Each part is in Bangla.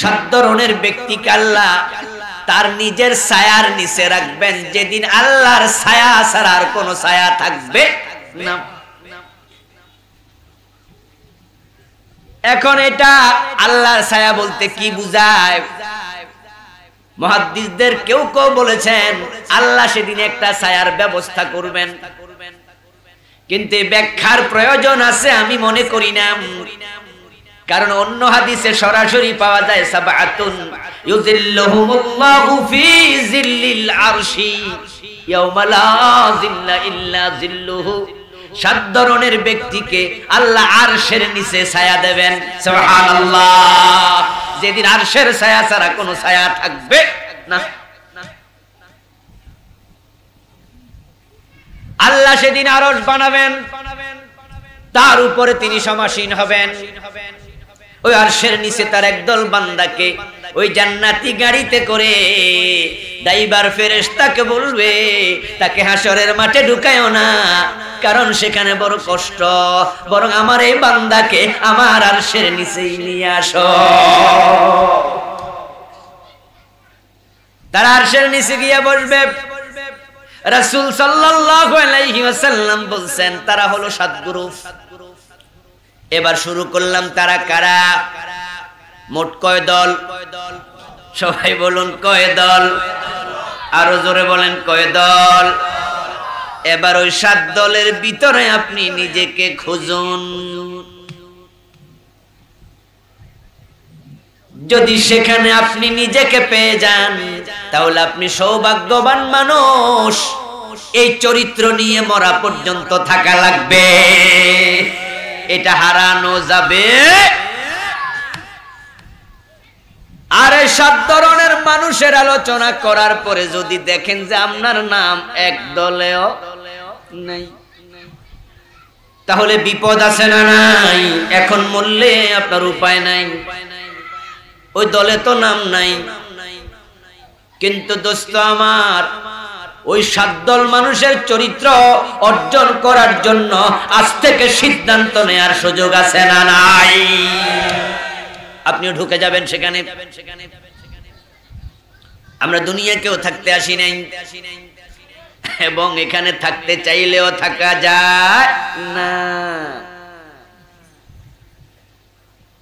সাত ধরনের ব্যক্তিকে আল্লাহ তার নিজের ছায়ার নিচে রাখবেন, যেদিন আল্লাহর ছায়া ছাড়া আর কোনো ছায়া থাকবে না। এখন এটা আল্লাহর ছায়া বলতে কি বুঝায়? মুহাদ্দিসদের কেউ কেউ বলেছেন আল্লাহ সেদিন একটা ছায়ার ব্যবস্থা করবেন, কিন্তু ব্যাখ্যার প্রয়োজন আছে আমি মনে করি না। কারণ অন্য হাদিসে সরাসরি পাওয়া যায় সাবআতুন ইউযিল্লুহুমুল্লাহু ফি জিল্লিল আরশি ইয়াওমা লা জিল্লা ইল্লা জিল্লুহু। সাত ধরনের ব্যক্তিকে আল্লাহ আরশের নিচে ছায়া দেবেন। সুবহানাল্লাহ। যেদিন আরশের ছায়া ছাড়া কোনো ছায়া থাকবে না। আল্লাহ সেদিন আরশ বানাবেন, তার উপরে তিনি সমাসীন হবেন। ওই আরশের নিচে তার একদল বান্দাকে ওই জান্নাতি গাড়িতে করে ড্রাইভার ফেরেশতাকে বলবে তাকে হাসরের মাঠে ঢুকায়ও না, কারণ সেখানে বড় কষ্ট, বরং আমার এই বান্দাকে আমার আরশের নিচেই নিয়ে আসো। তারা আরশের নিচে গিয়ে বসবে। রাসূল সাল্লাল্লাহু আলাইহি ওয়াসাল্লাম বলছেন তারা হলো সাত গ্রুপ। এবার শুরু করলাম তারা কারা, মোট কয় দল? সবাই বলুন কয় দল? আরো জোরে বলেন কয় দল? এবার ওই সাত দলের ভিতরে আপনি নিজেকে খুঁজুন। যদি সেখানে আপনি নিজেকে পেয়ে যান তাহলে আপনি সৌভাগ্যবান মানুষ। এই চরিত্র নিয়ে মরা পর্যন্ত থাকা লাগবে, এটা হারানো যাবে। আর এই সাত ধরনের মানুষের আলোচনা করার পরে যদি দেখেন যে আপনার নাম এক দলেও নাই, তাহলে বিপদ আছে না নাই? এখন মরলে আপনার উপায় নাই, ওই দলে তো নাম নাই। কিন্তু দোস্ত আমার, ওই সাত দল মানুষের চরিত্র অর্জন করার জন্য আজ থেকে সিদ্ধান্ত নেয়ার সুযোগ আছে না নাই? আপনিও ঢুকে যাবেন সেখানে। আমরা দুনিয়াকেও থাকতে আসি নাই, এবং এখানে থাকতে চাইলেও থাকা যায় না।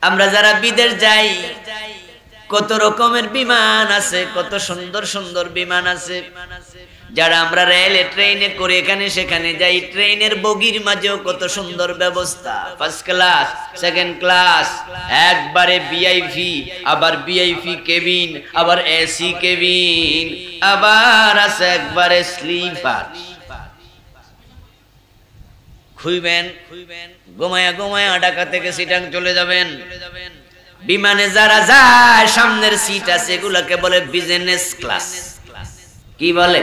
আমরা যারা বিদেশ যাই, কত রকমের বিমান আছে, কত সুন্দর সুন্দর বিমান আছে। যারা আমরা রেলে ট্রেনে করে এখানে সেখানে যাই, ট্রেনের বগির মাঝেও কত সুন্দর ব্যবস্থা, ফার্স্ট ক্লাস, সেকেন্ড ক্লাস, একবারে ভিআইপি, আবার ভিআইপি কেবিন, আবার এসি কেবিন, আবার আছে একবারে স্লিপার। খুইবেন, ঘুমায়া ঘুমায়া ঢাকা থেকে চিটাং চলে যাবেন। বিমানে যারা যায় সামনের সিট আছে, এগুলাকে বলে বিজনেস ক্লাস। কি বলে?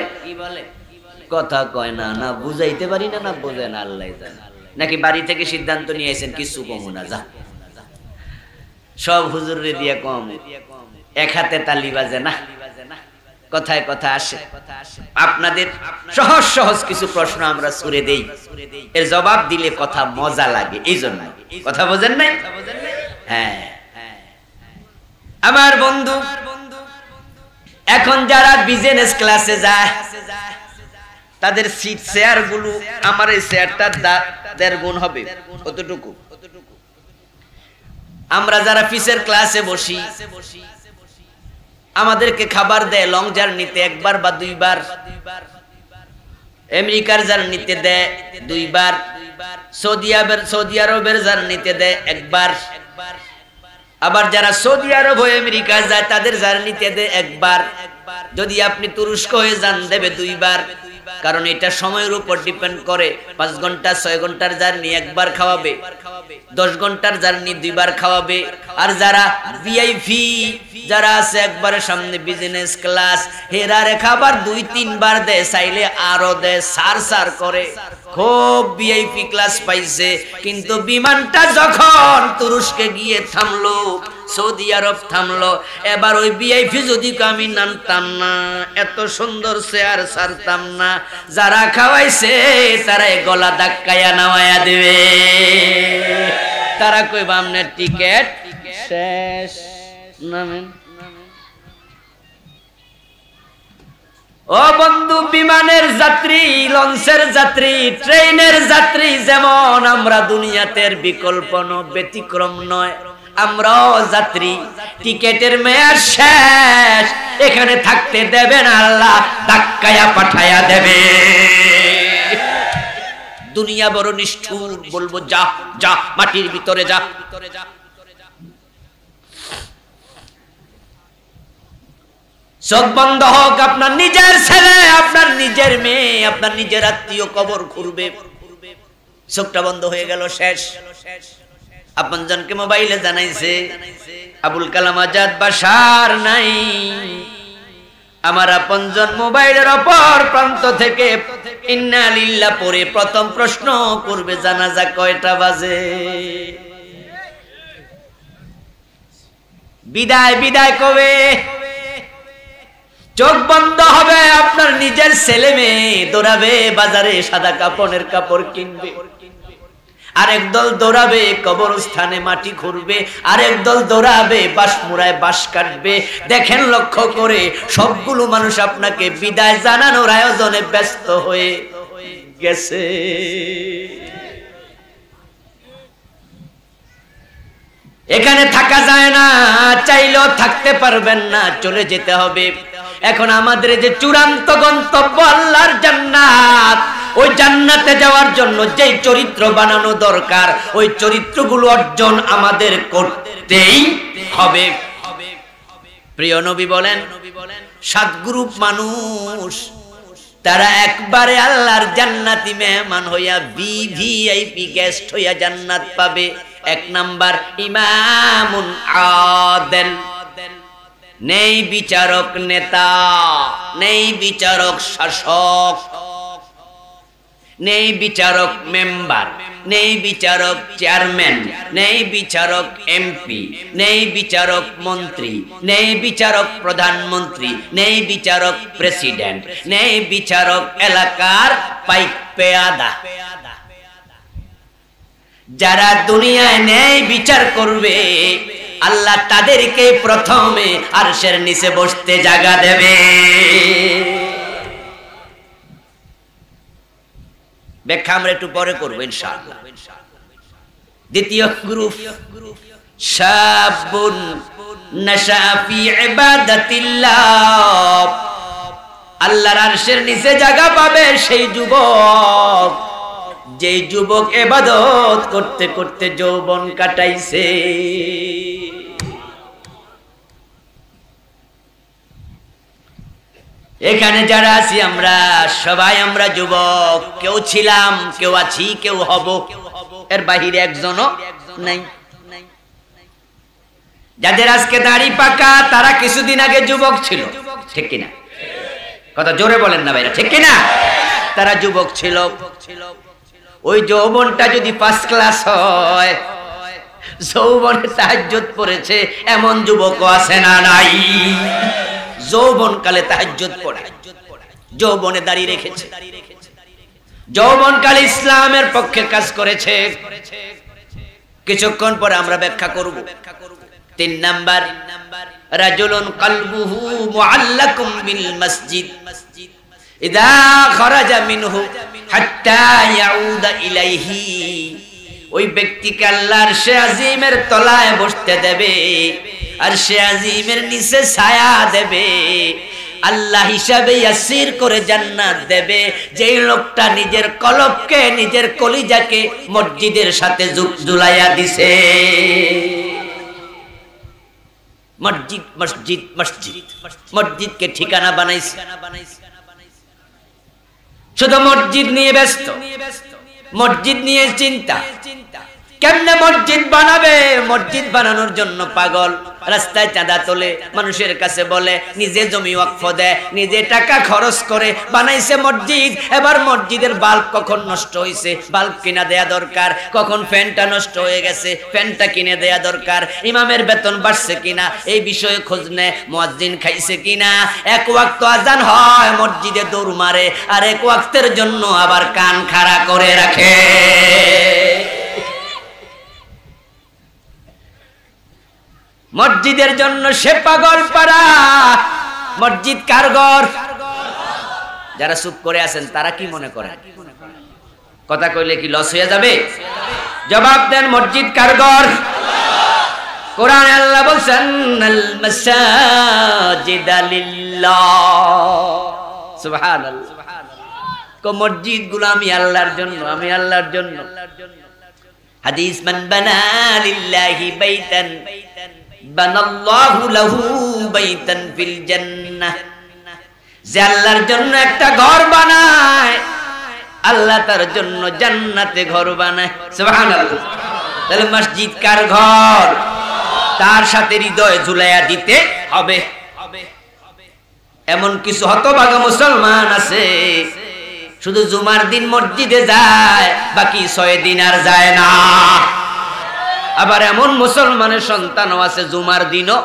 কথা কয় না, না বুঝাইতে পারি না, না বোঝেন আল্লাহ জানে। নাকি বাড়ি থেকে সিদ্ধান্ত নিয়ে আসেন কিছু কম না, যা সব হুজুরে দিয়ে কম, এক হাতে তালি বাজে না, কথায় কথা আসে। আপনাদের সহজ সহজ কিছু প্রশ্ন আমরা ছুড়ে দেই, এর জবাব দিলে কথা মজা লাগে, এই জন্য। কথা বোঝেন নাই? হ্যাঁ আমার বন্ধু, এখন যারা বিজনেস ক্লাসে যায় তাদের সিট চেয়ার গুলো আমার এই চেয়ারটা 1.5 গুণ হবে, কতটুকু? আমরা যারা পিসের ক্লাসে বসি, আমাদেরকে খাবার দেয় লং জার্নিতে একবার বা দুইবার, আমেরিকার জার্নিতে দেয় দুইবার, সৌদি আরবের জার্নিতে দেয় একবার, আবার যারা সৌদি আরব হয়ে আমেরিকা যায় তাদের জার্নিতে দেয় একবার। যদি আপনি তুরস্ক হয়ে যান দেবে দুইবার, কারণ এটা সময়ের উপর ডিপেন্ড করে। 5 ঘন্টা 6 ঘন্টার জার্নি একবার খাওয়াবে, 10 ঘন্টার জার্নি দুইবার খাওয়াবে। আর যারা ভিআইপি যারা আছে একবারে সামনে বিজনেস ক্লাস, হেরারে খাবার 2-3 বার দেয়, চাইলে আরো দেয়, সার করে। খুব ভিআইপি ক্লাস পাইছে, কিন্তু বিমানটা যখন তুরস্কে গিয়ে থামলো, সৌদি আরব থামলো, এবার ওই ভিআইপি যদি আমি নামতাম না, এত সুন্দর চেয়ার ছাড়তাম না। যারা খাওয়াইছে তারা গলা ধাক্কায়া নামায়া দেবে। তারা কইবা আপনার টিকেট শেষ, নামেন। ও বন্ধু, বিমানের যাত্রী, লঞ্চের যাত্রী, ট্রেনের যাত্রী যেমন আমরা দুনিয়াতে বিকল্প ব্যতিক্রম নয়, আমরাও যাত্রী। টিকেটের মেয়াদ শেষ, এখানে থাকতে দেবেন আল্লাহ ধাক্কায়া পাঠায়া দেবে। দুনিয়া বড় নিষ্ঠুর, বলবো যা যা মাটির ভিতরে যা। চোখ বন্ধ হোক, আপনার নিজের ছেলে, আপনার নিজের মেয়ে, আপনার নিজের আত্মীয় কবর খুঁড়বে, চোখটা বন্ধ হয়ে গেল, শেষ। আপনজনকে মোবাইলে জানাইছে আবুল কালাম আজাদ বাসার নাই। আমার আপনজন মোবাইলের অপর প্রান্ত থেকে ইন্না লিল্লাহ পড়ে প্রথম প্রশ্ন করবে, জানাজা কয়টা বাজে? বিদায় বিদায় কবে? চোখ বন্ধ হবে, আপনার নিজের ছেলে মেয়ে দৌড়াবে বাজারে, সাদা কাপড়ের কাপড় কিনবে, আরেক দল দৌড়াবে কবরস্থানে মাটি খুঁড়বে, আরেক দল দৌড়াবে বাঁশমুড়ায় বাঁশ কাটবে। দেখেন লক্ষ্য করে, সবগুলো মানুষ আপনাকে বিদায় জানানোর আয়োজনে ব্যস্ত হয়ে গেছে। এখানে থাকা যায় না, চাইলেও থাকতে পারবেন না, চলে যেতে হবে। এখন আমাদের যে চূড়ান্ত গন্তব্য আল্লাহর জান্নাত, ওই জান্নাতে যাওয়ার জন্য যে চরিত্র বানানো দরকার, ওই চরিত্রগুলো অর্জন আমাদের করতেই হবে। প্রিয় নবী বলেন, 7 গ্রুপ মানুষ, তারা একবারে আল্লাহর জান্নাতি মেহমান হইয়া ভিভিআইপি গেস্ট হইয়া জান্নাত পাবে। 1 নাম্বার ইমামুন আদেল, নেই বিচারক নেতা, নেই বিচারক শাসক, নেই বিচারক মেম্বার, নেই বিচারক চেয়ারম্যান, নেই বিচারক এমপি, নেই বিচারক মন্ত্রী, নেই বিচারক প্রধানমন্ত্রী, নেই বিচারক প্রেসিডেন্ট, নেই বিচারক এলাকার পাইক পেয়াদা। যারা দুনিয়ায় ন্যায় বিচার করবে, আল্লাহ তাদেরকে প্রথমে আরশের নিচে বসতে জায়গা দেবে। ব্যাখ্যা আমরা একটু পরে করবো ইনশাআল্লাহ। দ্বিতীয় গ্রুপ, শাবুন নাশা ফি ইবাদাতিল্লাহ, আল্লাহর আরশের নিচে জায়গা পাবে সেই যুবক, যেই যুবক ইবাদত করতে করতে যৌবন কাটাইছে। এখানে যারা আছি আমরা সবাই আমরা যুবক, কেউ ছিলাম, কেউ আছি, কেউ হব, এর বাহিরে একজনও নাই। যাদের আজকে দাড়ি পাকা, তারা কিছুদিন আগে যুবক ছিল, ঠিক কিনা? কথা জোরে বলেন না ভাইরা, ঠিক কিনা? তারা যুবক ছিল। ওই যৌবনটা যদি 1st ক্লাস হয়, যৌবনে তাহাজ্জুদ পড়েছে এমন যুবকও আছে না নাই? যৌবন কালে তাহাজ্জুদ পড়ে, যৌবনে দাঁড়িয়ে রেখেছে, যৌবন কালে ইসলামের পক্ষে কাজ করেছে। কিছুক্ষণ পরে আমরা ব্যাখ্যা করব। 3 নাম্বার, রাজুলুন কলবুহু মুআল্লাকুম বিল মসজিদ ইদা খারাজা মিনহু হাত্তা ইয়াউদা ইলাইহি, ওই ব্যক্তিকে আল্লাহর আরশে আজিমের তলায় বসতে দেবে, আরশে আজিমের নিচে ছায়া দেবে, আল্লাহ হিসাবে ইয়াসির করে জান্নাত দেবে। যেই লোকটা নিজের কলবকে, নিজের কলিজাকে মসজিদের সাথে জুলাইয়া দিছে। মসজিদ মসজিদ মসজিদ, মসজিদকে ঠিকানা বানাইছে, শুধু মসজিদ নিয়ে ব্যস্ত, মসজিদ নিয়ে চিন্তা। কেমনে মসজিদ বানাবে? মসজিদ বানানোর জন্য পাগল, রাস্তায় চাঁদা তোলে, মানুষের কাছে বলে, নিজে জমি ওয়াকফ দেয়, নিজে টাকা খরচ করে বানাইছে মসজিদ। এবার মসজিদের বাল্ব কখন নষ্ট হয়েছে, বাল্ব কিনা দেয়া দরকার, কখন ফ্যানটা নষ্ট হয়ে গেছে, ফ্যানটা কিনে দেয়া দরকার, ইমামের বেতন বাড়ছে কিনা এই বিষয়ে খোঁজ নেয়, মুয়াজ্জিন খাইছে কিনা। 1 ওয়াক্ত আজান হয়, মসজিদে দৌড় মারে, আর 1 ওয়াক্তের জন্য আবার কান খাড়া করে রাখে। মসজিদের জন্য সে পাগল পারা। মসজিদ কার ঘর? যারা চুপ করে আছেন তারা কি মনে করেন? কথা কইলে কি লস হয়ে যাবে? জবাব দেন, মসজিদ কার ঘর? কোরআনে আল্লাহ বলছেন আল মাসাজিদা লিল্লাহ। সুবহানাল্লাহ। মসজিদ গুলো আমি আল্লাহর জন্য, আমি আল্লাহর জন্য। হাদিস, মান বানা লিল্লাহি বাইতান বানাল্লাহু লাহু বাইতান ফিল জান্নাহ। যে আল্লাহর জন্য একটা ঘর বানায়, আল্লাহ তার জন্য জান্নাতে ঘর বানায়। সুবহানাল্লাহ। তাহলে মসজিদ কার ঘর? তার সাথে হৃদয় ঝুলাইয়া দিতে হবে। এমন কিছু হতভাগা মুসলমান আছে শুধু জুমার দিন মসজিদে যায়, বাকি 6 দিন আর যায় না। আবার এমন মুসলমানের সন্তানও আছে জুমার দিনও।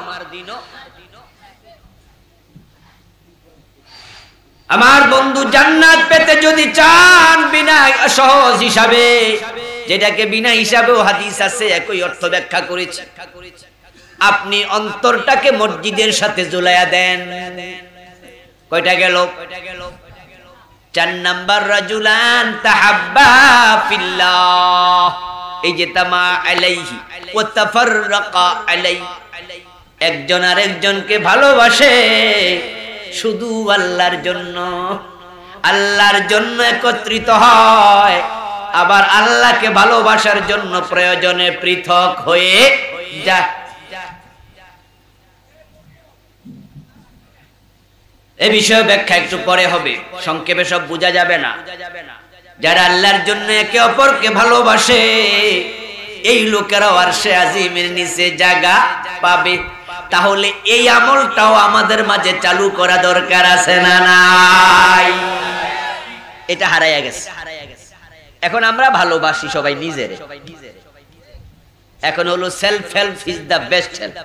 আমার বন্ধু, জান্নাত পেতে যদি চান বিনা সহজ হিসাবে, যেটাকে বিনা হিসাবেও হাদিস আছে একই অর্থ ব্যাখ্যা করেছে, আপনি অন্তরটাকে মসজিদের সাথে ঝুলাইয়া দেন। কয়টা গেল? 4 নাম্বার, রাজুলান তাহাব্বা ফিল্লাহ। এই যে তামা আলাইহি ওয়া তাফাররাকা আলাইহি, একজন আরেকজনকে ভালোবাসে শুধু আল্লাহর জন্য। আল্লাহর জন্য একত্রিত হয়, আবার আল্লাহকে ভালোবাসার জন্য প্রয়োজনে পৃথক হয়ে যায়। এই বিষয়ে ব্যাখ্যা একটু পরে হবে, সংক্ষেপে সব বোঝা যাবে না। যারা আল্লাহর জন্য একে অপরকে ভালোবাসে, এই লোকেরাও আরশে আজিমের নিচে জায়গা পাবে। তাহলে এই আমলটাও আমাদের মাঝে চালু করা দরকার আছে না নাই? এটা হারাইয়া গেছে। এখন আমরা ভালোবাসি সবাই নিজেরে। এখন হলো self help is the best help.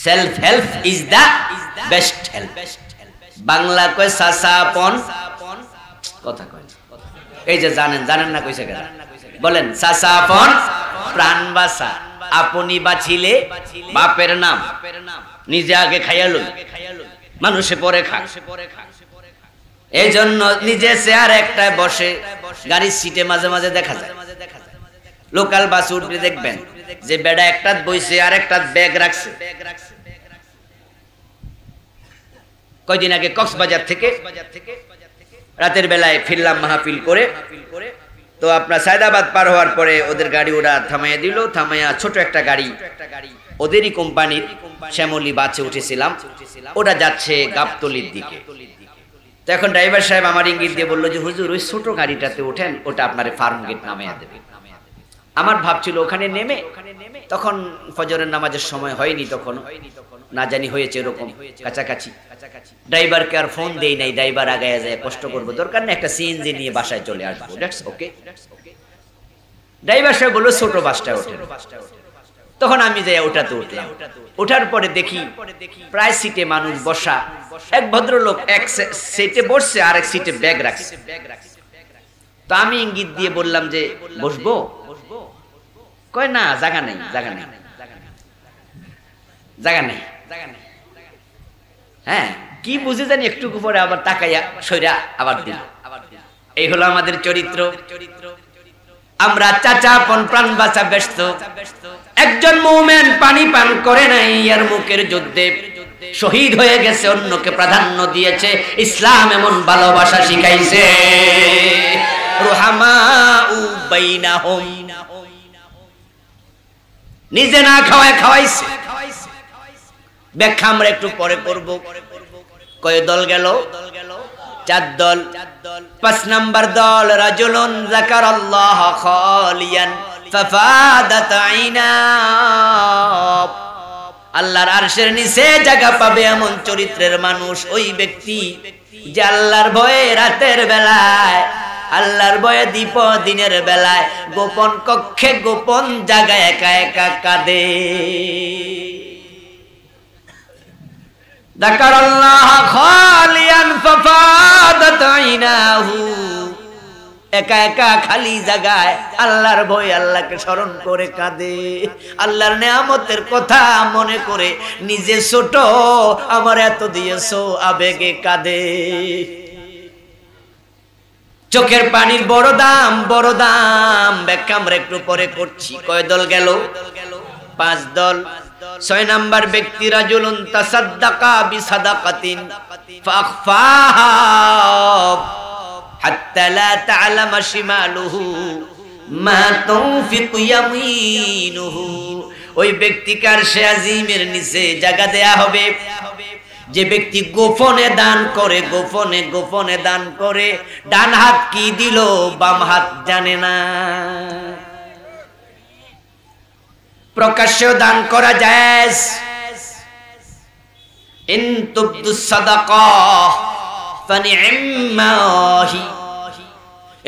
Self help is the best help. Bangla কয় সাসাপন, কথা কয়। এই যে জানেন না কইছে কেন? বলেন, সাসাপন প্রাণ বাঁচা, আপনি বাঁচিলে বাপের নাম, নিজে আগে খাইয়া লই, মানুষে পরে খা। এই জন্য নিজে চেয়ার একটায় বসে, গাড়ির সিটে মাঝে মাঝে দেখা যায়, লোকাল বাস উঠবে দেখবেন যে বেড়া একটা বইছে আর একটা ব্যাগ রাখছে। কয়দিন আগে কক্সবাজার থেকে রাতের বেলায় ফিরলাম মাহফিল করে। তো আপনার সায়দাবাদ পার হওয়ার পরে ওদের গাড়ি ওরা থামাইয়া দিল। থামাইয়া ছোট একটা গাড়ি, ওদেরই কোম্পানির, শ্যামলী বাসে উঠেছিলাম। ওটা যাচ্ছে গাবতলির দিকে। তো এখন ড্রাইভার সাহেব আমার ইঙ্গিত দিয়ে বললো যে হুজুর ওই ছোট গাড়িটাতে ওঠেন, ওটা আপনার ফার্ম গেট নামাইয়া দেবে। আমার ভাবছিল ওখানে নেমে, তখন ফজরের নামাজের সময় হয়নি, তখন না জানি হয়েছে এরকম কাছাকাছি। ড্রাইভারকে আর ফোন দেই নাই, ড্রাইভার আগায় যায়, কষ্ট করবো, দরকার নেই, একটা সিএনজি নিয়ে বাসায় চলে আসবো, দ্যাটস ওকে। ড্রাইভার সাহেব বললো ছোট বাসটা ওঠে। তখন আমি যাই ওটাতে উঠলাম। ওঠার পরে দেখি প্রায় সিটে মানুষ বসা। এক ভদ্রলোক এক সিটে বসছে, আর এক সিটে ব্যাগ রাখছে। তো আমি ইঙ্গিত দিয়ে বললাম যে বসবো? কয় না, জায়গা নেই, জায়গা নেই, জায়গা নেই। হ্যাঁ, কি বুঝে জানি একটু পরে আবার তাকাইয়া সইরা আবার দিল। এই হলো আমাদের চরিত্র। আমরা চাচা পন প্রাণ বাঁচা ব্যস্ত। একজন মুমিন পানি পান করে নাই, আর মুখের যুদ্ধে শহীদ হয়ে গেছে, অন্যকে প্রাধান্য দিয়েছে। ইসলাম এমন ভালোবাসা শিখাইছে, রুহামাউ বাইনাহুম, নিজে না খাওয়ায় খাওয়াইছে। ব্যাখ্যা আমরা একটু পরে করব। কয় দল গেল? 4 দল। 5 নাম্বার দল, রাজুলুন যাকারাল্লাহ খালিয়ান ফাফাদাত আইনা। আল্লাহর আরশের নিচে জায়গা পাবে এমন চরিত্রের মানুষ ওই ব্যক্তি, যে আল্লাহর ভয়ে রাতের বেলায়, আল্লাহর ভয়ে দিনের বেলায় গোপন কক্ষে গোপন জায়গায় একা একা কাঁদে। যাকারাল্লাহ খালিয়ান ফাফাদাত আইনাহু, একা একা খালি জায়গায় আল্লাহর ভয় আল্লাহকে স্মরণ করে কাঁদে, আল্লাহর নেয়ামতের কথা মনে করে নিজে ছোট আমার এত দিয়েছো আবেগে কাঁদে। চোখের পানির বড় দাম, বড় দাম। ব্যাখ্যা আমরা একটু পরে করছি। কয় দল গেল? 5 দল। 6 নাম্বার ব্যক্তি রাজুলুন তাসাদ্দাকা বিসাদাকাতিন ফাখফাহা হাত্তা লা তা'লামা শিমালুহু মা তুনফিকু ইয়ামিনুহু। ওই ব্যক্তিকার সে আজিমের নিচে জায়গা দেয়া হবে যে ব্যক্তি গোপনে দান করে, গোপনে গোপনে দান করে। ডান হাত কি দিল বাম হাত জানে না। প্রকাশ্যে দান করা জায়েজ। In তুবদুস Sadaqah ফানি'মাহি,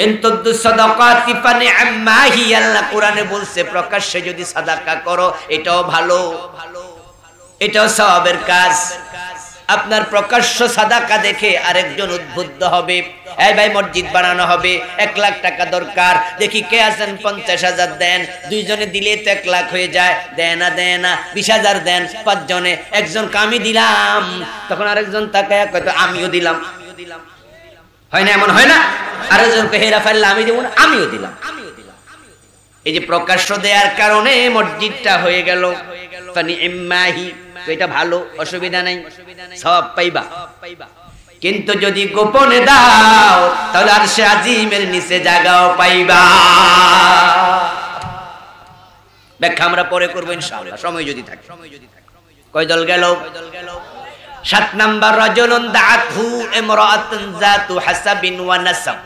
in তুবদুস সাদাকাতি ফানি'মাহি। আল্লাহ কোরআনে বলছে প্রকাশ্যে যদি সাদাকা করো এটাও ভালো, এটাও সওয়াবের কাজ। আপনার প্রকাশ্য সাদাকা দেখে আরেকজন উদ্বুদ্ধ হবে, এই ভাই মসজিদ বানানো হবে, 1 লাখ টাকা দরকার, দেখি কে আছেন 50,000 দেন। 2 জনে দিলে তো 1 লাখ হয়ে যায়। দেয় না 20,000 দেন। 5 জনে, একজন আমি দিলাম, তখন আরেকজন তাকায় কয় আমিও দিলাম। হয় না? এমন হয় না? আরেকজন কে হেরা ফেললে আমি দেব না, আমিও দিলাম। এই যে প্রকাশ্য দেওয়ার কারণে মসজিদটা হয়ে গেল ফানি'মাহি। এটা ভালো, অসুবিধা নাই, সওয়াব পাইবা। কিন্তু যদি গোপনে দাও তাহলে আরশে আজিমের নিচে জায়গাও পাইবা। ব্যাখ্যা আমরা পরে করব ইনশাআল্লাহ, সময় যদি থাকে। কয় দল গেল? 7 নাম্বার রাজুলুন দাআতহু ইমরাআতুন যাতু হাসাবিন ওয়া নাসাব।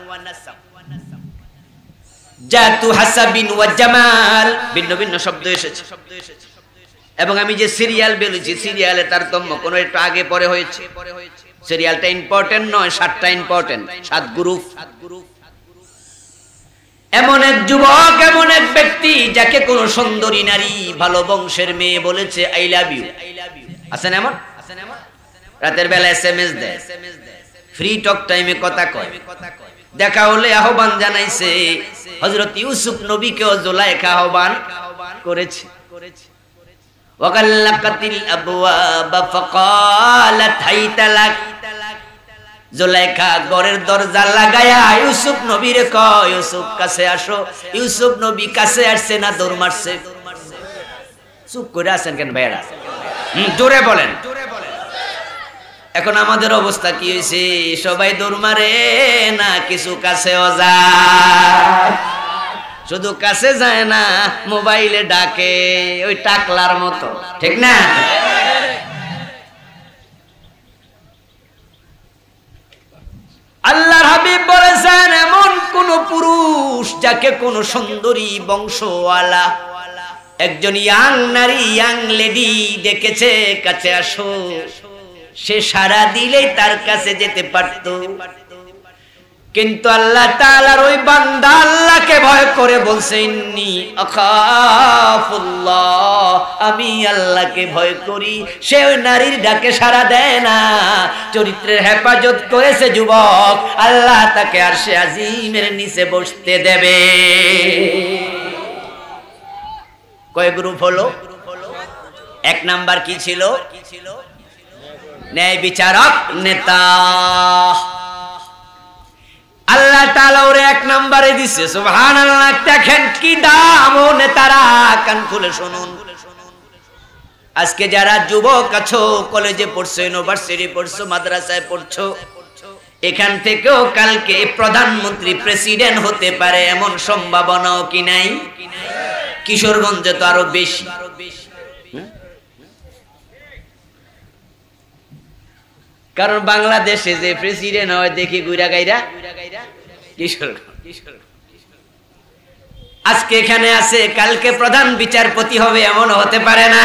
জাতু হাসাবিন ওয়া জামাল, ভিন্ন ভিন্ন শব্দ এসেছে। এবং আমি যে সিরিয়াল বলেছি, সিরিয়ালে তারতম্য কোন একটু আগে পরে হয়েছে। সিরিয়ালটা ইম্পর্টেন্ট নয়, 7টা ইম্পর্টেন্ট, 7 গ্রুপ। এমন এক যুবক, এমন এক ব্যক্তি যাকে কোন সুন্দরী নারী, ভালো বংশের মেয়ে বলেছে আই লাভ ইউ। আছেন এমন? রাতের বেলা এসএমএস দেয়, ফ্রি টক টাইমে কথা কয়, দেখা হলে আহ্বান জানাইছে। হযরত ইউসুফ নবীকেও জুলাইখা আহ্বান করেছে। ওয়াগাল্লাকাতিল আবওয়াবা ফাকালাত হাইতা লাক। জুলাইখা ঘরের দরজা লাগায়া ইউসুফ নবীরে কয়, ইউসুফ কাছে আসো। ইউসুফ নবী কাছে আসছে না দৌড় মারছে? চুপ করে আছেন কেন ভাইরা? জোরে বলেন। এখন আমাদের অবস্থা কি হয়েছে? সবাই দৌড় মারে না, কিছু কাছেও যায়। শুধু কাছে যায় না, মোবাইলে ডাকে, ওই টাকলার মতো, ঠিক না? আল্লাহর হাবিব বলেছেন এমন কোন পুরুষ যাকে কোন সুন্দরী বংশওয়ালা একজন ইয়াং নারী, ইয়াং লেডি দেখেছে, কাছে আসো। সে সারা দিলেই তার কাছে যেতে পারত। কিন্তু আল্লাহ তাআলার ওই বান্দা আল্লাহকে ভয় করে বলছে ইন্নী আখাফুল্লাহ, আমি আল্লাহকে ভয় করি। সে ওই নারীর ডাকে সাড়া দেয় না, চরিত্রের হেফাজত করেছে যুবক। আল্লাহ তাকে আরশে আজিমের নিচে বসতে দেবে। কয় গ্রুপ হলো? 1 নাম্বার কি ছিল? ন্যায় বিচারক, নেতা। আল্লাহ তাআলা ওরে 1 নম্বরে দিছে। সুবহানাল্লাহ। দেখেন কি দাম ও নেতারা, কান খুলে শুনুন। আজকে যারা যুবক আছো, কলেজে পড়ছো, ইউনিভার্সিটি পড়ছো, মাদ্রাসায় পড়ছো, এখান থেকেও কালকে প্রধানমন্ত্রী, প্রেসিডেন্ট হতে পারে এমন সম্ভাবনাও কি নাই? কিশোরগঞ্জে তো আরো বেশি। কারণ বাংলাদেশে যে প্রেসিডেন্ট হয় দেখি গুইরা গাইরা আজকে এখানে আছে, কালকে প্রধান বিচারপতি হবে এমন হতে পারে না?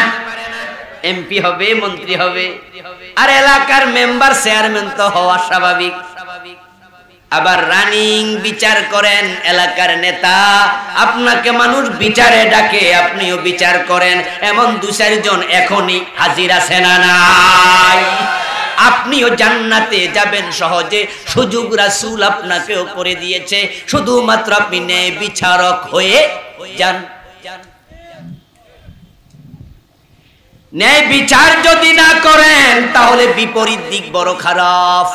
এমপি হবে, মন্ত্রী হবে, আর এলাকার মেম্বার, চেয়ারম্যান তো হওয়া স্বাভাবিক। আবার রানিং বিচার করেন এলাকার নেতা, আপনাকে মানুষ বিচারে ডাকে, আপনিও বিচার করেন, এমন 2-4 জন এখনই হাজির আছে না নাই? আপনিও জান্নাতে যাবেন সহজে, সুযোগ রাসূল আপনাকেও করে দিয়েছে, শুধুমাত্র আপনি ন্যায় বিচারক হয়ে যান। ন্যায় বিচার যদি না করেন তাহলে বিপরীত দিক বড় খারাপ।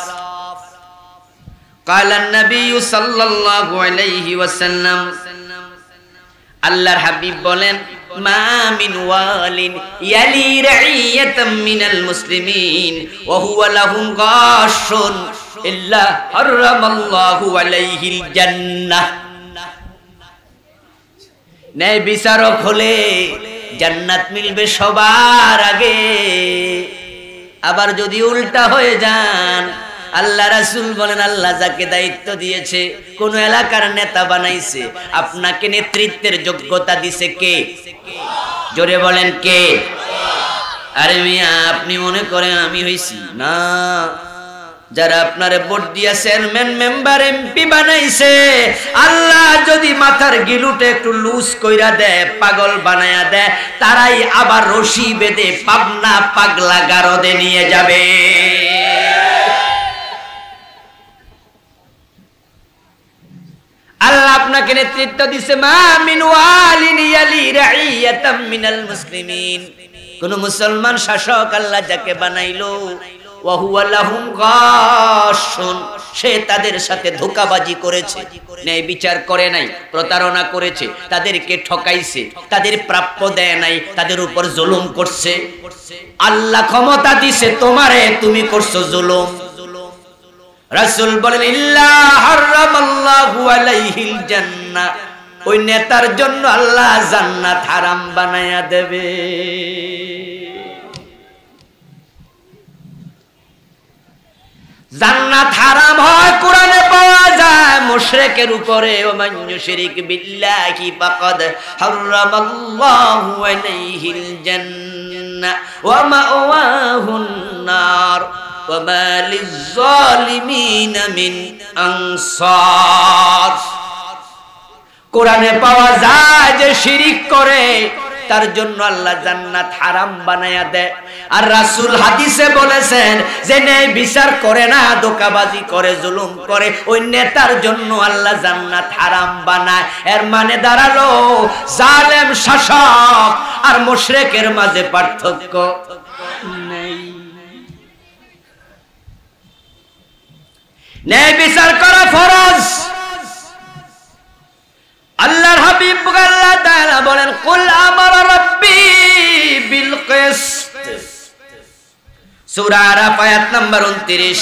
قال النبي صلى الله عليه وسلم, আল্লাহর হাবিব বলেন, মা মিন ওয়ালিন ইয়ালি রাইয়াতাম মিনাল মুসলিমিন ওয়া হুয়া লাহুম গাশুন ইল্লা হারামাল্লাহু আলাইহিল জান্নাহ। ন্যায় বিচারক হলে জান্নাত মিলবে সবার আগে। আবার যদি উল্টা হয়ে যান, আল্লাহ রাসূল বলেন, আল্লাহ যাকে দায়িত্ব দিয়েছে, কোন এলাকার নেতা বানাইছে, আপনাকে নেতৃত্বের যোগ্যতা দিছে কে? জোরে বলেন কে? আরে মিয়া, আপনি মনে করেন আমি হইছি না, যারা আপনারে ভোট দিয়া চেয়ারম্যান মেম্বার এমপি বানাইছে, আল্লাহ যদি মাথার গিলুটে একটু লুজ কইরা দেয়, পাগল বানায়া দেয়, তারাই আবার রশি বেঁধে পাবনা পাগলা গারদে নিয়ে যাবে। আল্লাহ আপনাকে নেতৃত্ব দিছে, মা মিন ওয়ালিন ইয়ালি রাইয়াতাম মিনাল মুসলিমিন, কোন মুসলমান শাসক আল্লাহ যাকে বানাইলো, ওয়া হুয়া লাহুম গাশুন, সে তাদের সাথে ধোঁকাবাজি করেছে, ন্যায় বিচার করে নাই, প্রতারণা করেছে, তাদেরকে ঠকাইছে, তাদের প্রাপ্য দেয় নাই, তাদের উপর জুলুম করছে। আল্লাহ ক্ষমতা দিছে তোমারে, তুমি করছো জুলুম। রাসূল বলেন, ইল্লা হারামাল্লাহু আলাইহিল জান্নাহ, ওই নেতার জন্য আল্লাহ জান্নাত হারাম বানায়া দেবে। জান্নাত হারাম হয় কোরআনে পাওয়া যায় মুশরিকের উপরে, ওয়া মান ইউশরিক বিল্লাহি ফাকাদ হারামাল্লাহু আলাইহিল জান্নাহ ওয়া মাওয়াহুন নার ওয়া মা লিয-যালিমিন মিন আনসার। কোরআনে পাওয়া যায় যে শিরিক করে তার জন্য আল্লাহ জান্নাত হারাম বানায়া দেয়। আর রাসূল হাদিসে বলেছেন, যে ন্যায় বিচার করে না, ধোঁকাবাজি করে, জুলুম করে, ওই নেতার জন্য আল্লাহ জান্নাত হারাম বানায়। এর মানে দাঁড়ালো, জালেম শাসক আর মুশরিকের মাঝে পার্থক্য নেই। ন্যায় বিচার করা ফরজ। আল্লাহর হাবিব আল্লাহ তাআলা বলেন, কুল আমারা রাব্বি বিল কিসত, সূরা আরাফ আয়াত নাম্বার 29।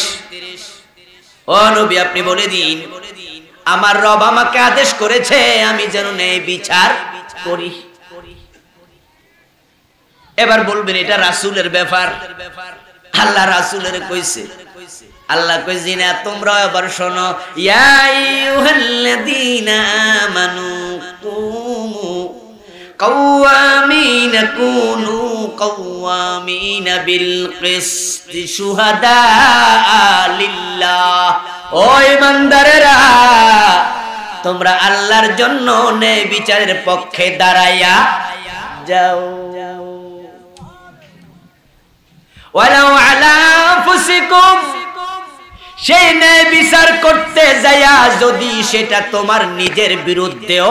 ও নবী, আপনি বলে দিন, আমার রব আমাকে আদেশ করেছে আমি যেন ন্যায় বিচার করি। এবার বলবেন এটা রাসূলের ব্যাপার, আল্লাহ রাসূলের কইছে। আল্লাহ কইছে না, তোমরা এবার শোনো, ইয়া আইয়ুহাল্লাযীনা আমানু কুমু কাওয়ামিনা কুনু কাওয়ামিনা বিল কিসতি শুহাদা লিল্লাহ। ও ইমানদারেরা, তোমরা আল্লাহর জন্য ন্যায় বিচারের পক্ষে দাঁড়াইয়া যাও। ওয়ালাউ আলা আনফুসিকুম, সেই ন্যায় বিচার করতে যায়া যদি সেটা তোমার নিজের বিরুদ্ধেও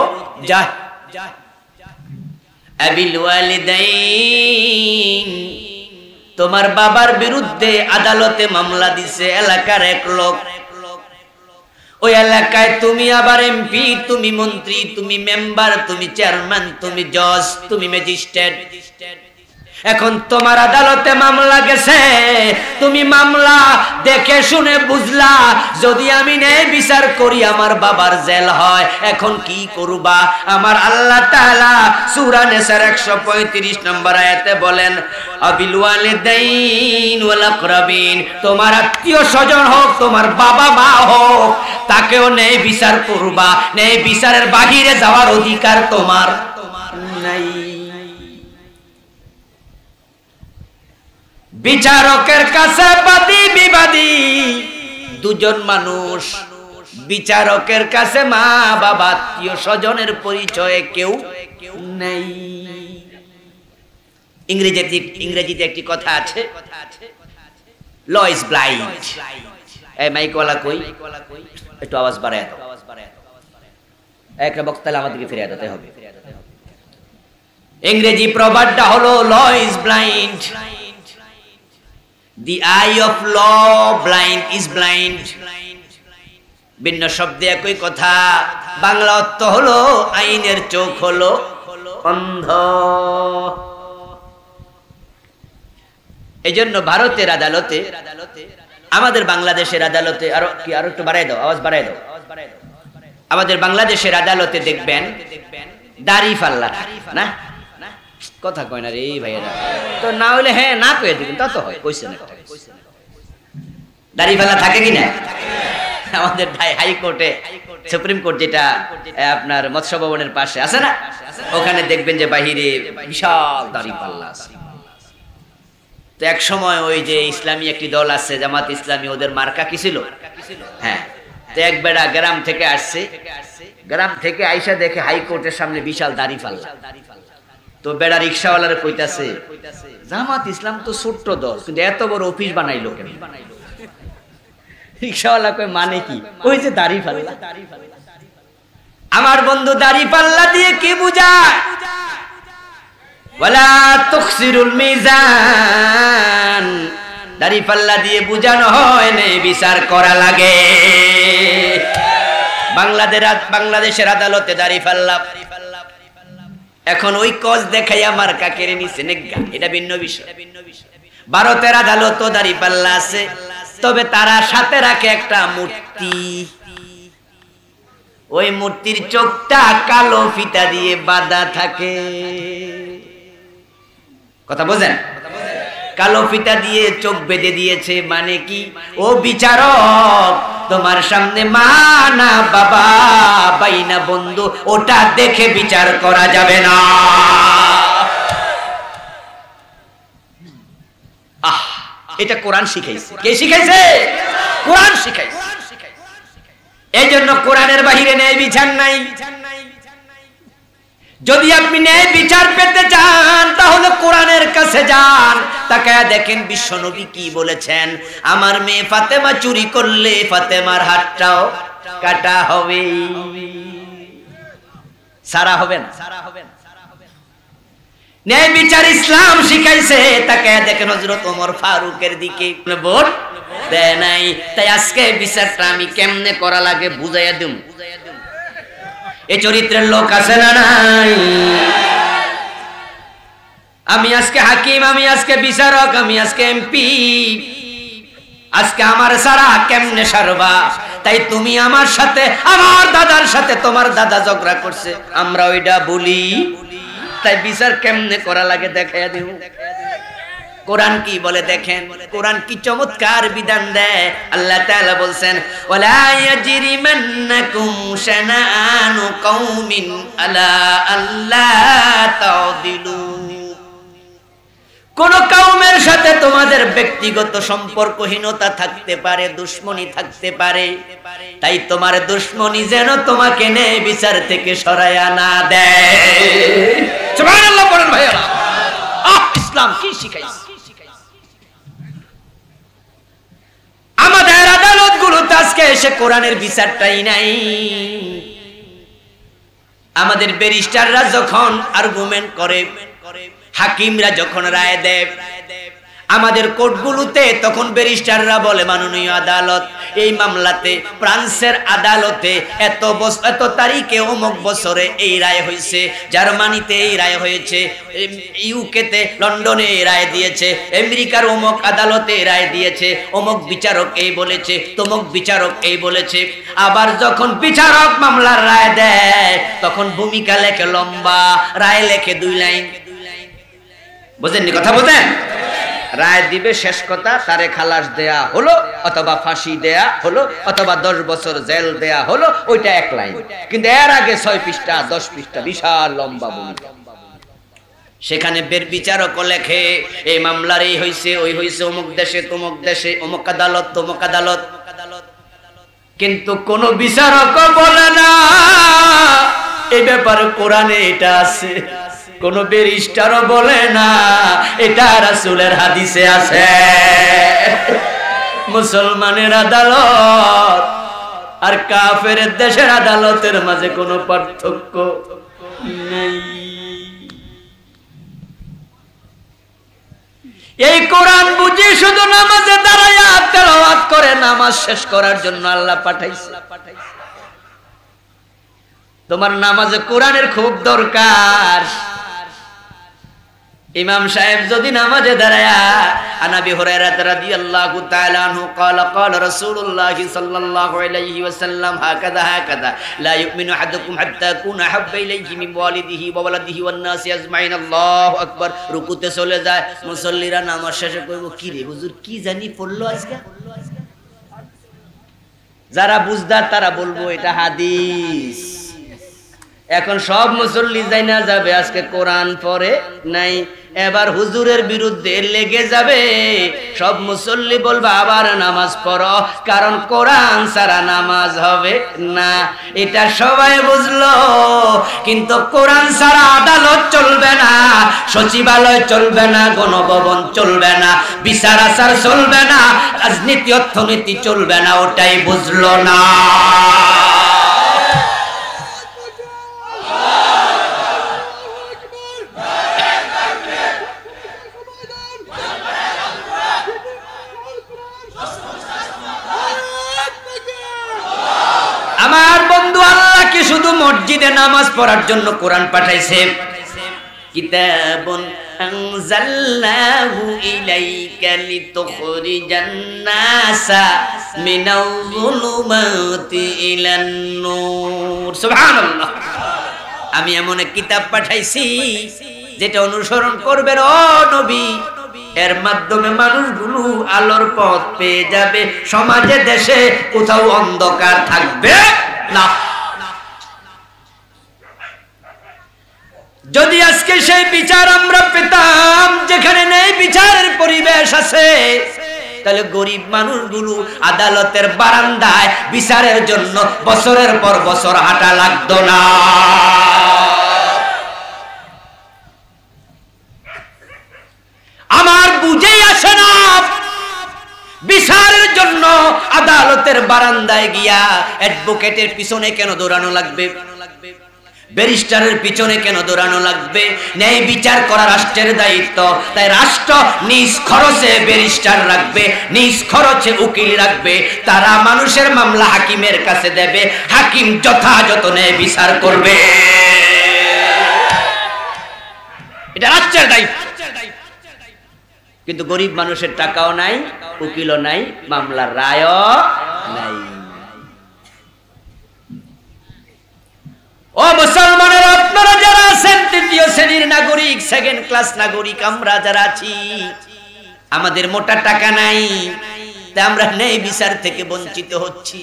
যায়। আবিল ওয়ালিদাইন, তোমার বাবার বিরুদ্ধে আদালতে মামলা দিছে এলাকার এক লোক, ওই এলাকায় তুমি আবার এমপি, তুমি মন্ত্রী, তুমি মেম্বার, তুমি চেয়ারম্যান, তুমি জজ, তুমি ম্যাজিস্ট্রেট। এখন তোমার আদালতে মামলা গেছে, তুমি মামলা দেখে শুনে বুঝলা যদি আমি ন্যায় বিচার করি আমার বাবার জেল হয়, এখন কি করবা? আমার আল্লাহ তাআলা সূরা নিসার 135 নম্বর আয়াতে বলেন, আবিল ওয়ালিদাইন ওয়াল আকরাবিন, তোমার আত্মীয় স্বজন হোক, তোমার বাবা মা হোক, তাকেও ন্যায় বিচার করবা। ন্যায় বিচারের বাহিরে যাওয়ার অধিকার তোমার নাই। বিচারকের কাছে বাদী বিবাদী দুজন মানুষ, বিচারকের কাছে মা বাবা আত্মীয় স্বজনের পরিচয়ে কেউ নেই। ইংরেজিতে একটি কথা আছে, ল ইজ ব্লাইন্ড। এই মাইকওয়ালা কই, একটু আওয়াজ বাড়ায় দাও। একটা বক্তালে আমাদেরকে ফিরে যেতে হবে। ইংরেজি প্রবাদটা হলো law is blind, the eye of law blind is blind. ভিন্ন শব্দে একই কথা, বাংলা অর্থ হলো আইনের চোখ হলো অন্ধ। এজন্য ভারতের আদালতে, আমাদের বাংলাদেশের আদালতে, আরো একটু বাড়াই দাও, আওয়াজ বাড়াই দাও। আমাদের বাংলাদেশের আদালতে দেখবেন দাড়ি পাল্লা না, কথা কয় না রে ভাইয়েরা, তো না হইলে হ্যাঁ না কয়ে দিবেন, তা তো হয়, কইছেন একটা দাড়ি পাল্লা থাকে কিনা? আমাদের হাইকোর্টে, সুপ্রিম কোর্ট যেটা আপনার মৎস্য ভবনের পাশে আছে না, ওখানে দেখবেন যে বাহিরে বিশাল দাড়ি পাল্লা আছে। তো এক সময় ওই যে ইসলামী একটি দল আছে জামাত ইসলামী, ওদের মার্কা কি ছিল? হ্যাঁ। তো এক বেড়া গ্রাম থেকে আসছে, গ্রাম থেকে আইসা দেখে হাইকোর্টের সামনে বিশাল দাড়ি পাল্লা। তো বেড়া রিক্সাওয়ালারে কইতাছে, জামাত ইসলাম তো ছোট্ট দল, কিন্তু এত বড় অফিস বানাইলো কেন? রিক্সাওয়ালা কয় মানে কি? ওই যে দাড়ি পাল্লা। আমার বন্ধু দাড়ি পাল্লা দিয়ে কি বুঝায়? ওয়ালা তুখসিরুল মিজান, দাড়ি পাল্লা দিয়ে বুঝানো হয় না বিচার করা লাগে। বাংলাদেশের আদালতে দাড়ি পাল্লা, এখন ওই কজ দেখাই আমার কাকেরে নিচে নেগা, এটা ভিন্ন বিষয়। ভারতের আদালতও দাড়ি পাল্লা আছে, তবে তারা সাথে রাখে একটা মূর্তি, ওই মূর্তির চোখটা কালো ফিতা দিয়ে বাঁধা থাকে। কথা বোঝেন? কালো ফিতা দিয়ে চোখ বেঁধে দিয়েছে, মানে কি? ও বিচারক, তোমার সামনে মা না বাবা, ভাই না বন্ধু, ওটা দেখে বিচার করা যাবে না। এটা কোরআন শিখাইছে। কে শিখাইছে? কোরআন শিখাইছে। এই জন্য কোরআনের বাহিরে ন্যায় বিচার নাই। যদি আপনি ন্যায় বিচার পেতে চান তাহলে কোরআনের কাছে যান, তাকায়া দেখেন বিশ্বনবী কি বলেছেন। আমার মেয়ে ফাতেমা চুরি করলে ফাতেমার হাতটাও কাটা হবে, সারা হবে না। ন্যায় বিচার ইসলাম শিখাইছে। তাকায়া দেখেন হযরত ওমর ফারুকের দিকে ভোট দেয় নাই, তাই আজকে বিচারটা আমি কেমনে করা লাগে বুঝাইয়া দিম। এই চরিত্রের লোক আছে না নাই? আমি আজকে হাকিম, আমি আজকে বিচারক, আমি আজকে এমপি, আজকে আমার সারা কেমনে সারবা? তাই তুমি আমার সাথে, আমার দাদার সাথে তোমার দাদা ঝগড়া করছে, আমরা ওইটা বলি, তাই বিচার কেমনে করা লাগে দেখাইয়া দেব। কোরআন কি বলে দেখেন, কোরআন কি চমৎকার বিধান দেয়। আল্লাহ তাআলা বলছেন, ওয়ালা ইয়াজরিমান্নাকুম শানাআনু কওমিন আলা আল্লা তা'দিলু। কোন কওমের সাথে তোমাদের ব্যক্তিগত সম্পর্কহীনতা থাকতে পারে, দুশমনি থাকতে পারে, তাই তোমার দুশমনি যেন তোমাকে ন্যায় বিচার থেকে সরায়া না দেয়। সুবহানাল্লাহ বলেন ভাইরা। ইসলাম কি শিখাইছে? আমাদের আদালতগুলোতে আজকে এসে কোরআনের বিচারটাই নাই। আমাদের ব্যারিস্টাররা যখন আর্গুমেন্ট করে, হাকিমরা যখন রায় দেয় আমাদের কোর্টগুলোতে, তখন ব্যারিস্টাররা বলে মাননীয় আদালত, এই মামলাতে ফ্রান্সের আদালতে এত তারিখে অমুক বছরে এই রায় হয়েছে, জার্মানিতে এই রায় হয়েছে, ইউকেতে লন্ডনে এই রায় দিয়েছে, আমেরিকার অমুক আদালতে এই রায় দিয়েছে, অমুক বিচারক এই বলেছে, তমুক বিচারক এই বলেছে। আবার যখন বিচারক মামলার রায় দেয় তখন ভূমিকা লেখে লম্বা, রায় লেখে 2 লাইন। বুঝেননি কথা? বোঝেন? রায় দিবে, শেষ কথা, তারে খালাস দেয়া হলো অথবা ফাঁসি দেয়া হলো অথবা 10 বছর জেল দেয়া হলো, ওইটা 1 লাইন। কিন্তু এর আগে 6 পৃষ্ঠা 10 পৃষ্ঠা বিশাল লম্বা ভূমিকা। সেখানে বিচারক লেখে এই মামলার এই হইছে, ওই হইছে, অমুক দেশে তমুক দেশে, অমুক আদালত তমুক আদালত। কিন্তু কোন বিচারক বলে না এই ব্যাপারে কোরআনে এটা আছে, কোন ব্যারিস্টারও বলে না এটা রাসূলের হাদিসে আছে। মুসলমানের আদালত আর কাফের দেশের আদালতের মাঝে কোনো পার্থক্য নেই। এই কোরআন বুঝি শুধু নামাজে দাঁড়ায়া তেলাওয়াত করে নামাজ শেষ করার জন্য আল্লাহ পাঠাইছে। তোমার নামাজে কোরআনের খুব দরকার। ইমাম সাহেব যদি নামাজে দাঁড়ায়া আনাবি হুরায়রা রাদিয়াল্লাহু তাআলা আনহু قال قال رسول الله صلى الله عليه وسلم هكذا هكذا لا يؤمن احدكم حتى يكون احب اليه من والده وولده والناس اجمعين الله اكبر রুকুতে চলে যায় মুসল্লিরা নামাজ শেষে কইব কি রে হুজুর কি জানি পড়লো আজকে। যারা বুঝদার তারা বলবো এটা হাদিস। এখন সব মুসল্লি যাইনা যাবে আজকে কোরআন পড়ে নাই, এবার হুজুরের বিরুদ্ধে লেগে যাবে। সব মুসল্লি বলবে আবার নামাজ পড়ো, কারণ কোরআন ছাড়া নামাজ হবে না। এটা সবাই বুঝলো, কিন্তু কোরআন ছাড়া আদালত চলবে না, সচিবালয় চলবে না, গণভবন চলবে না, বিচার আচার চলবে না, রাজনীতি অর্থনীতি চলবে না, ওটাই বুঝলো না। আমার বন্ধু, আল্লাহ কি শুধু মসজিদে নামাজ পড়ার জন্য কোরআন পাঠাইছে? কিতাবুন আনজালনাহু ইলাইকা লিতুখরিজান নাসা মিনাল যুলুমাতি ইলান নূর। সুবহানাল্লাহ। আমি এমন এক কিতাব পাঠাইছি যেটা অনুসরণ করবেন ও নবী, এর মাধ্যমে মানুষগুলো আলোর পথ পেয়ে যাবে, সমাজে দেশে কোথাও অন্ধকার থাকবে না। যদি আজকে সেই বিচার আমরা পেতাম যেখানে নেই বিচারের পরিবেশ আছে, তাহলে গরিব মানুষগুলো আদালতের বারান্দায় বিচারের জন্য বছরের পর বছর হাঁটা লাগতো না। আমার বুঝেই আসে না বিচারের জন্য আদালতের বারান্দায় গিয়া অ্যাডভোকেটের পিছনে কেন দৌড়ানো লাগবে, ব্যারিস্টারের পিছনে কেন দৌড়ানো লাগবে? ন্যায় বিচার করা রাষ্ট্রের দায়িত্ব, তাই রাষ্ট্র নিজ খরচে ব্যারিস্টার রাখবে, নিজ খরচে উকিল রাখবে, তারা মানুষের মামলা হাকিমের কাছে দেবে, হাকিম যথাযথ ন্যায় বিচার করবে। এটা রাষ্ট্রের দায়িত্ব। কিন্তু গরিব মানুষের টাকাও নাই, উকিলও নাই, মামলার রায়ও নাই। ও মুসলমানেরা, আপনারা যারা আছেন তৃতীয় শ্রেণীর নাগরিক, সেকেন্ড ক্লাস নাগরিক, আমরা যারা আছি, আমাদের মোটা টাকা নাই, তাই আমরা ন্যায় বিচার থেকে বঞ্চিত হচ্ছি।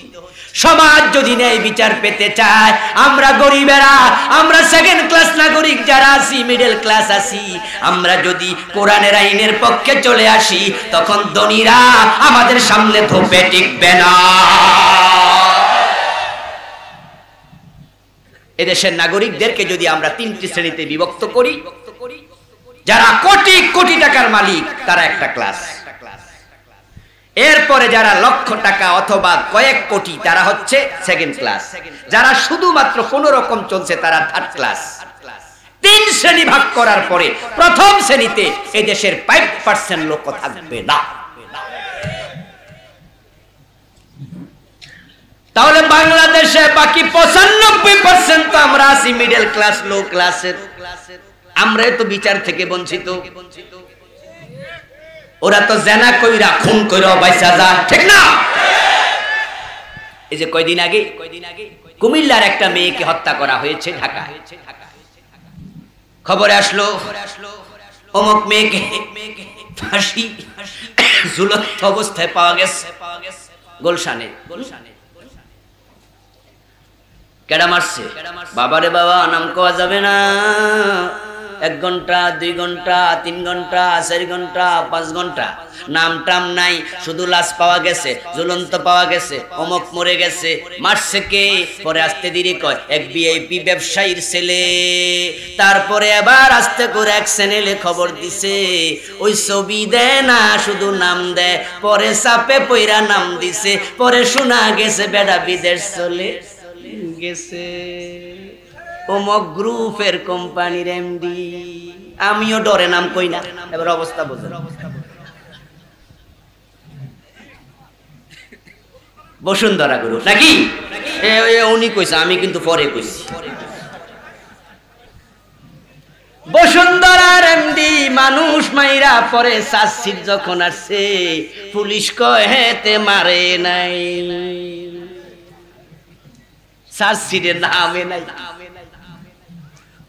সমাজ যদি ন্যায় বিচার পেতে চায়, আমরা গরিবেরা, আমরা সেকেন্ড ক্লাস নাগরিক যারা আছি, মিডল ক্লাস আছি, আমরা যদি কোরআনের আইনের পক্ষে চলে আসি, তখন ধনীরা আমাদের সামনে ধোপে টিকবে না। এদেশের নাগরিকদেরকে যদি আমরা তিনটি শ্রেণীতে বিভক্ত করি, যারা কোটি কোটি টাকার মালিক তারা একটা ক্লাস, এরপরে যারা লক্ষ টাকা অথবা কয়েক কোটি তারা হচ্ছে সেকেন্ড ক্লাস, যারা শুধুমাত্র কোন রকম চলছে তারা থার্ড ক্লাস। তিন শ্রেণী ভাগ করার পরে প্রথম শ্রেণীতে এই দেশের 5% লোক থাকবে না। তাহলে বাংলাদেশে বাকি 95% তো আমরা আছি মিডল ক্লাস, লো ক্লাসের। আমরাই তো বিচার থেকে বঞ্চিত। ওরা তো জেনা কইরা খুন কইরা বাইসা যায়, ঠিক না? এই যে কয়দিন আগে কুমিল্লার একটা মেয়েকে হত্যা করা হয়েছে ঢাকায়। খবরে আসলো অমুক মেয়েকে ফাঁসি ঝুলন্ত অবস্থায় পাওয়া গেছে গুলশানে। কেডা মারছে? বাবারে বাবা, নাম কোয়া যাবে না। 1 ঘন্টা 2 ঘন্টা 3 ঘন্টা 4 ঘন্টা 5 ঘন্টা নাম টাম নাই, শুধু লাশ পাওয়া গেছে, ঝুলন্ত পাওয়া গেছে, অমক মরে গেছে, মারছে কে, পরে আসতে দেরি কয় এক ভিআইপি ব্যবসায়ীর ছেলে। তারপরে আবার আস্তে করে এক চ্যানেলে খবর দিছে, ওই ছবি দেয় না, শুধু নাম দেয়, পরে চাপে পইরা নাম দিছে, পরে শোনা গেছে বেড়া বিদেশ চলে গেছে। অমক গ্রুপের কোম্পানির এমডি। আমিও ডরে নাম কই না। এবার অবস্থা বোঝেন। বসুন্ধরা গ্রুপ নাকি উনি কইছে, আমি কিন্তু পরে কইছি। বসুন্ধরার এমডি মানুষ মাইরা পরে চার্জশিট যখন আসছে, পুলিশ কয় হেতে মারে নাই, চার্জশিটের নামে নাই।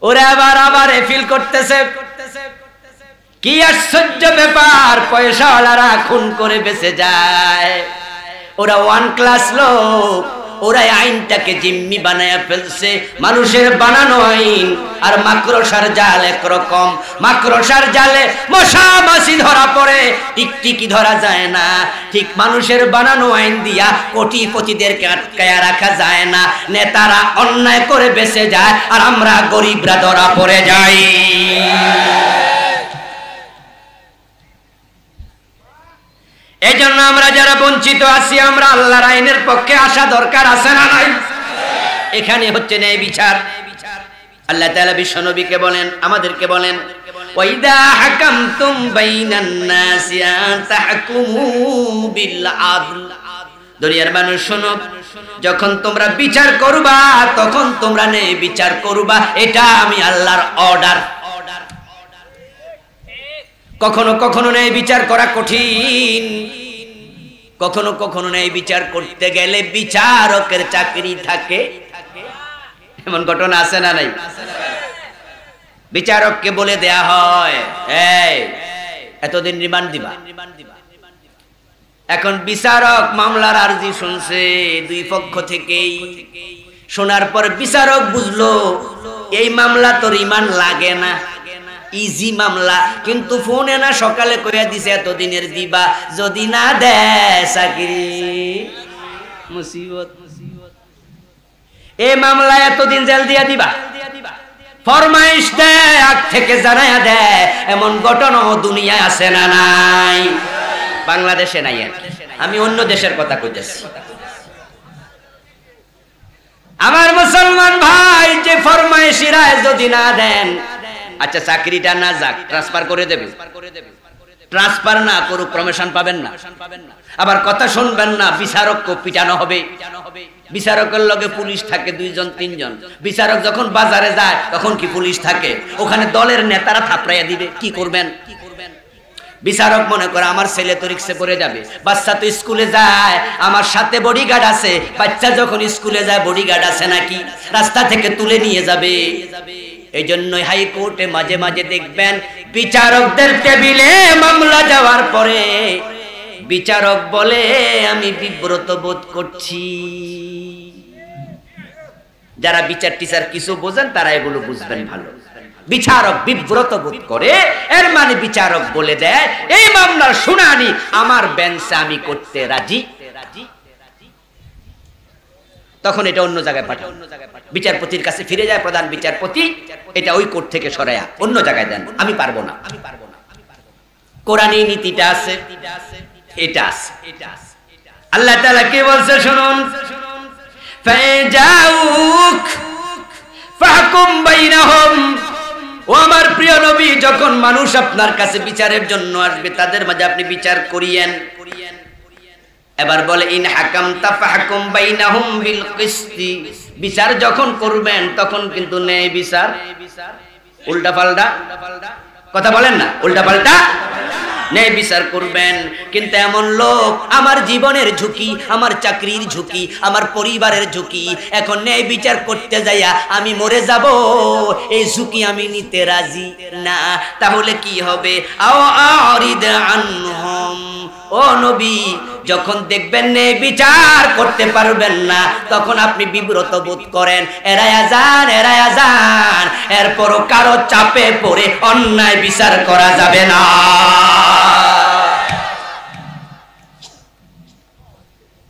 ওরা আবার ফিল করতেছে, কি আশ্চর্য ব্যাপার, পয়সাওয়ালারা খুন করে বেঁচে যায়। ওরা 1 ক্লাস লোক, ওরা আইনটাকে জিম্মি বানায়া ফেলছে, মানুষের বানানো আইন। আর মাকড়সার জাল একরকম, মাকড়সার জালে মশা মাছি ধরা পড়ে, টিকটিকি ধরা যায় না। ঠিক মানুষের বানানো আইন দিয়া কোটিপতিদেরকে আটকায়া রাখা যায় না। নেতারা অন্যায় করে বেঁচে যায়, আর আমরা গরিবরা ধরা পড়ে যাই। এই জন্য আমরা যারা বঞ্চিত আছি, আমরা আল্লাহর আইনের পক্ষে আসা দরকার আছে না নাই? এখানে হচ্ছে ন্যায় বিচার। আল্লাহ তাআলা বিশ্বনবীকে বলেন, আমাদেরকে বলেন, ওয়াইদা হাকামতুম বাইনান নাসি আন তাহকুমু বিল আদল। দুনিয়ার মানুষ শোনো, যখন তোমরা বিচার করবা তখন তোমরা ন্যায় বিচার করবা, এটা আমি আল্লাহর অর্ডার। কখনো কখনো ন্যায় বিচার করা কঠিন, কখনো কখনো ন্যায় বিচার করতে গেলে বিচারকের চাকরি থাকে। এমন ঘটনা আছে না নাই? বিচারককে বলে দেয়া হয়, এই এতদিন রিমান্ড দিবা। এখন বিচারক মামলার আরজি শুনছে 2 পক্ষ থেকেই। শোনার পর বিচারক বুঝলো এই মামলা তো রিমান্ড লাগে না, ইজি মামলা, কিন্তু ফোনে না সকালে কইয়া দিছে এতদিনের দিবা, যদি না দেয় চাকরি মুসিবত। এই মামলা এতদিন জেল দিয়া দিবা, ফরমাইশ দেয়, আগ থেকে জানায়া দেয়। এমন ঘটনা দুনিয়ায় আছে না নাই? বাংলাদেশে নাই, আমি অন্য দেশের কথা কইতেছি। আমার মুসলমান ভাই, যে ফরমাইশিরা যদি না দেন, আচ্ছা চাকরিটা না যাক, ট্রান্সফার করে দেবে। ট্রান্সফার না করুক, প্রমোশন পাবেন না। আবার কথা শুনবেন না, বিচারককে পিটানো হবে। বিচারকের লগে পুলিশ থাকে 2 জন 3 জন। বিচারক যখন বাজারে যায় তখন কি পুলিশ থাকে? ওখানে দলের নেতারা থাপড়াইয়া দিবে, কি করবেন? বিচারক মনে করে আমার ছেলে তো রিক্সে পড়ে যাবে, বাচ্চা তো স্কুলে যায়, আমার সাথে বডিগার্ড আছে, বাচ্চা যখন স্কুলে যায় বডিগার্ড আছে নাকি, রাস্তা থেকে তুলে নিয়ে যাবে। এই জন্যই হাইকোর্টে মাঝে মাঝে দেখবেন বিচারকদের টেবিলে মামলা যাওয়ার পরে বিচারক বলে, আমি বিব্রত বোধ করছি। যারা বিচার টিচার কিছু বোঝেন তারা এগুলো বুঝবেন ভালো। বিচারক বিব্রত বোধ করে, এর মানে বিচারক বলে দেয় এই মামলার শুনানি আমার বেঞ্চে আমি করতে রাজি। তখন এটা অন্য জায়গায় পাঠায়, বিচারপতির কাছে ফিরে যায়। প্রধান বিচারপতি, এটা ওই কোর্ট থেকে সরায়া অন্য জায়গায় দেন, আমি পারবো না। কোরআনী নীতিটা আছে, এটা আছে। আল্লাহ তাআলা কি বলছে শুনুন, ফাজাউক ফাহকুম বাইনাহুম। ও আমার প্রিয় নবী, যখন মানুষ আপনার কাছে বিচারের জন্য আসবে তাদের মাঝে আপনি বিচার করিয়েন। এবার বলে, ইন হাকামতা ফাহকুম বাইনাহুম বিল কিসতি। বিচার যখন করবেন তখন কিন্তু ন্যায় বিচার, উল্টা পাল্টা কথা বলেন না, উল্টা পাল্টা ন্যায় বিচার করবেন। কিন্তু এমন লোক, আমার জীবনের ঝুঁকি, আমার চাকরির ঝুঁকি, আমার পরিবারের ঝুঁকি, এখন ন্যায় বিচার করতে যাইয়া আমি মরে যাব, এই ঝুঁকি আমি নিতে রাজি না। তাহলে কি হবে? আও আরিদ আনহুম, ও নবী যখন দেখবেন ন্যায় বিচার করতে পারবেন না, তখন আপনি বিব্রত বোধ করেন, এরাই আজান, এরপরও কারো চাপে পড়ে অন্যায় বিচার করা যাবে না।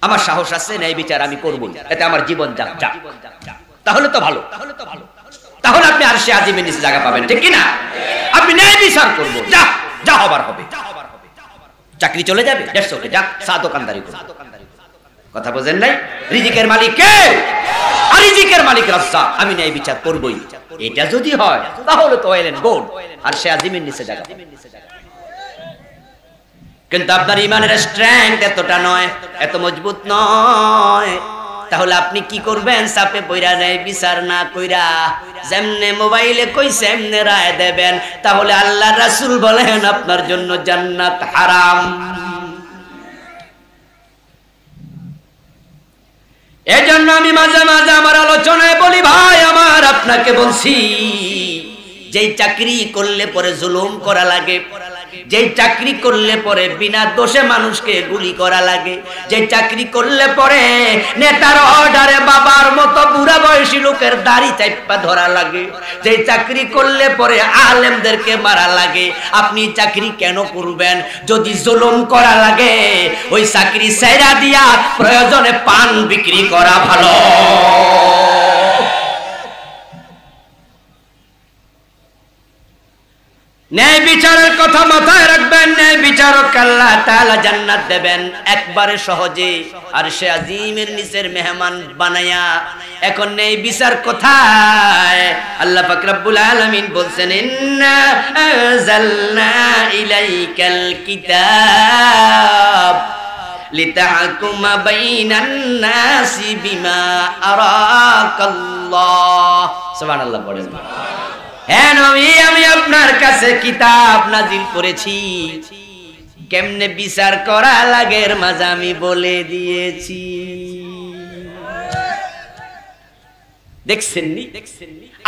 আমার সাহস আছে, ন্যায় বিচার আমি করবো, এতে আমার জীবন যাক, তাহলে তো ভালো, তাহলে আপনি আরশে আজিমের নিচে জায়গা পাবেন, ঠিক কিনা? আপনি ন্যায় বিচার করবো, যা হবার হবে। চাকরি চলে যাবে, 150 যাক, চা দোকানদারি করবো। কথা বোঝেন নাই? রিজিকের মালিক কে? আর রিজিকের মালিক রাজ্জাক, আমি ন্যায় বিচার করবই। এটা যদি হয় তাহলে তো ওয়েল এন্ড গুড, আরশে আজিমের নিচে জায়গা। কিন্তু আপনার ইমানের স্ট্রেংথ এতটা নয়, এত মজবুত নয়। তাহলে আপনি কি করবেন? চাপে পইরা ন্যায় বিচার না কইরা যেমনে মোবাইলে কইছে এমনে রায় দেবেন, তাহলে আল্লাহর রাসূল বলেন আপনার জন্য জান্নাত হারাম। এজন্য আমি মাঝে মাঝে আমার আলোচনায় বলি, ভাই আমার, আপনাকে বলছি, যেই চাকরি করলে পরে জুলুম করা লাগে, যেই চাকরি করলে পরে বিনা দোষে মানুষকে গুলি করা লাগে, যে চাকরি করলে পরে নেতার অর্ডারে বাবার মতো বুড়া বয়সী লোকের দাড়ি চাইপা ধরা লাগে, যে চাকরি করলে পরে আলেমদেরকে মারা লাগে, আপনি চাকরি কেন করবেন? যদি জুলুম করা লাগে ওই চাকরি ছেড়ে দিয়া প্রয়োজনে পান বিক্রি করা ভালো। ন্যায় বিচারের কথা মাথায় রাখবেন, ন্যায় বিচারক আল্লাহ তাআলা জান্নাত দেবেন একবারে সহজে, আর সে আজিমের নিচের মেহমান বানায়া। এখন ন্যায় বিচার কোথায়? আল্লাহ পাক রব্বুল আলামিন বলছেন, ইন্না আনজালনা ইলাইকাল কিতাব লিতাহকুমা বাইনান নাসি বিমা আরাকাল্লাহ। সুবহানাল্লাহ পড়েন। হ্যাঁ নবী, আমি আপনার কাছে কিতাব নাজিল করেছি, কেমনে বিচার করা লাগে এর মাঝে আমি বলে দিয়েছি। দেখছেন নি?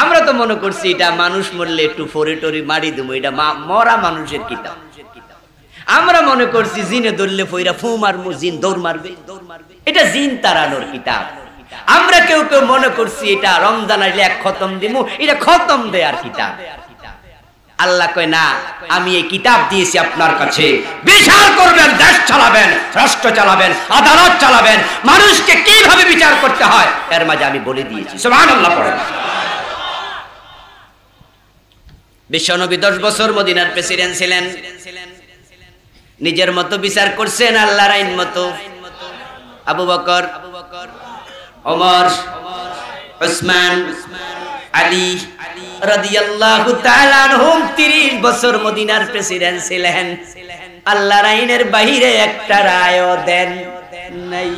আমরা তো মনে করছি এটা মানুষ মরলে একটু ফরে টরি মারি দেবো, এটা মরা মানুষের কিতাব। আমরা মনে করছি জিনে ধরলে ফইরা ফু মারবো, জিন দৌড় মারবে, এটা জিন তাড়ানোর কিতাব। আমরা কেউ কেউ মনে করছি এটা রমজান আসলে এক খতম দিমু, এটা খতম দেয়ার কিতাব। আল্লাহ কয় না, আমি এই কিতাব দিয়েছি আপনার কাছে, বিচার করবেন, দেশ চালাবেন, রাষ্ট্র চালাবেন, আদালত চালাবেন, মানুষকে কিভাবে বিচার করতে হয় এর মাঝে আমি বলে দিয়েছি। সুবহানাল্লাহ পড়েন। বিশ্বনবী 10 বছর মদিনার প্রেসিডেন্ট ছিলেন, নিজের মতো বিচার করছেন, আল্লাহর আইন মতো। আবু বকর, ওমর, উসমান, আলী রাদিয়াল্লাহু তাআলা আনহুম 30 বছর মদিনার প্রেসিডেন্ট ছিলেন। আল্লাহর আইনের বাইরে একটা রায়ও দেন নাই।